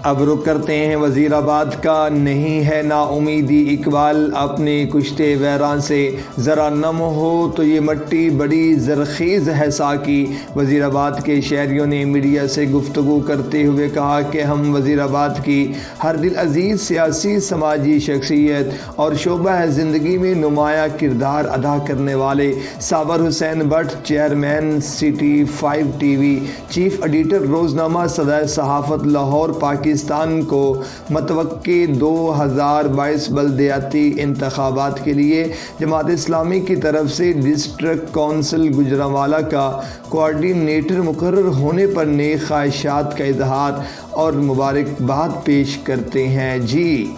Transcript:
अब रुक करते हैं वज़ीराबाद का। नहीं है नाउमीदी इकबाल अपने कुश्ते वैरान से, ज़रा नम हो तो ये मट्टी बड़ी ज़रख़ीज़ है साकी। वज़ीराबाद के शहरियों ने मीडिया से गुफ्तगू करते हुए कहा कि हम वज़ीराबाद की हर दिल अजीज़ सियासी समाजी शख्सियत और शोबा ज़िंदगी में नुमाया किरदार अदा करने वाले Sabir Hussain Bhatt, chairman city 5 TV, chief editor रोज़नामा सदर सहाफ़त लाहौर पाकिस्तान को मतवक्की 2022 बल्दियाती इंतखाबात के लिए जमात इस्लामी की तरफ से डिस्ट्रिक्ट कौंसिल गुजरांवाला का कोऑर्डिनेटर मुकर्रर होने पर नेक ख्वाहिशात का इजहार और मुबारकबाद पेश करते हैं। जी